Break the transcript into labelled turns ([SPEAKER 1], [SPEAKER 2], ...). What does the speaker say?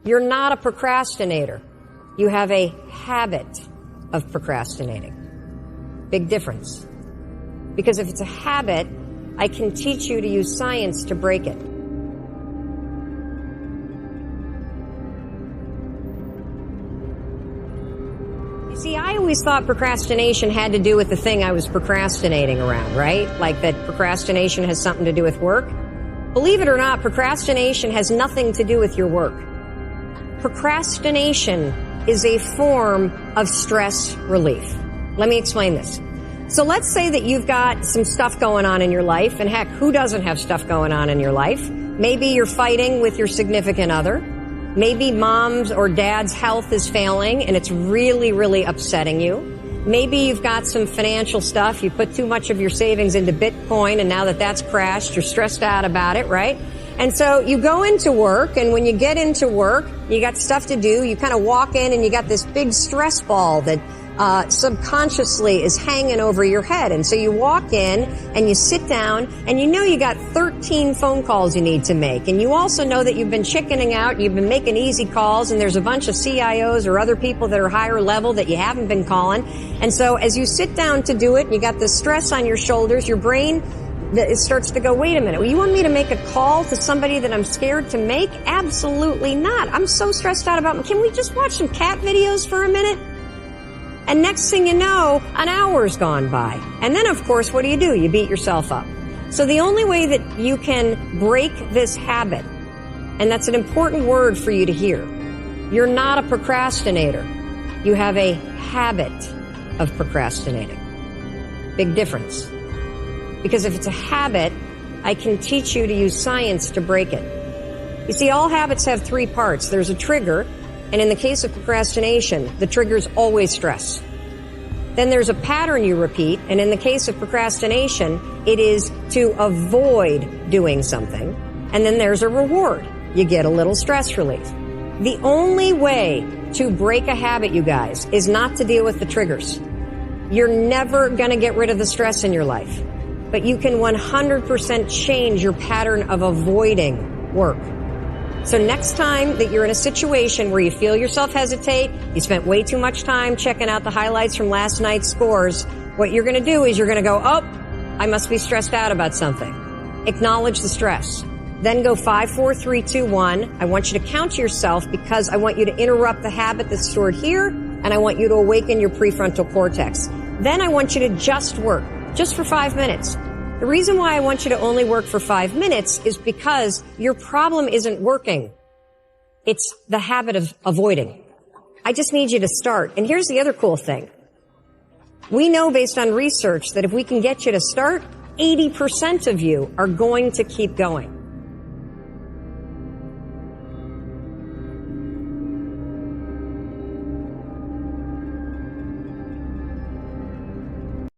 [SPEAKER 1] You're not a procrastinator. You have a habit of procrastinating. Big difference. Because if it's a habit, I can teach you to use science to break it. You see, I always thought procrastination had to do with the thing I was procrastinating around, right? Like that procrastination has something to do with work. Believe it or not, procrastination has nothing to do with your work. Procrastination is a form of stress relief. Let me explain this. So let's say that you've got some stuff going on in your life, and heck, who doesn't have stuff going on in your life? Maybe you're fighting with your significant other. Maybe mom's or dad's health is failing and it's really, really upsetting you. Maybe you've got some financial stuff. You put too much of your savings into Bitcoin, and now that that's crashed, you're stressed out about it, right? And so you go into work, and when you get into work, you got stuff to do. You kind of walk in and you got this big stress ball that subconsciously is hanging over your head. And so you walk in and you sit down, and you know you got 13 phone calls you need to make. And you also know that you've been chickening out, you've been making easy calls, and there's a bunch of CIOs or other people that are higher level that you haven't been calling. And so as you sit down to do it, and you got the stress on your shoulders, your brain, it starts to go, wait a minute, well, you want me to make a call to somebody that I'm scared to make? Absolutely not. I'm so stressed out about, can we just watch some cat videos for a minute? And next thing you know, an hour's gone by. And then, of course, what do? You beat yourself up. So the only way that you can break this habit, and that's an important word for you to hear, you're not a procrastinator. You have a habit of procrastinating. Big difference. Because if it's a habit, I can teach you to use science to break it. You see, all habits have three parts. There's a trigger, and in the case of procrastination, the trigger's always stress. Then there's a pattern you repeat, and in the case of procrastination, it is to avoid doing something. And then there's a reward. You get a little stress relief. The only way to break a habit, you guys, is not to deal with the triggers. You're never going to get rid of the stress in your life. But you can 100% change your pattern of avoiding work. So next time that you're in a situation where you feel yourself hesitate, you spent way too much time checking out the highlights from last night's scores, what you're going to do is you're going to go, oh, I must be stressed out about something. Acknowledge the stress. Then go 5, 4, 3, 2, 1. I want you to count to yourself because I want you to interrupt the habit that's stored here, and I want you to awaken your prefrontal cortex. Then I want you to just work, just for 5 minutes. The reason why I want you to only work for 5 minutes is because your problem isn't working. It's the habit of avoiding. I just need you to start. And here's the other cool thing. We know based on research that if we can get you to start, 80% of you are going to keep going.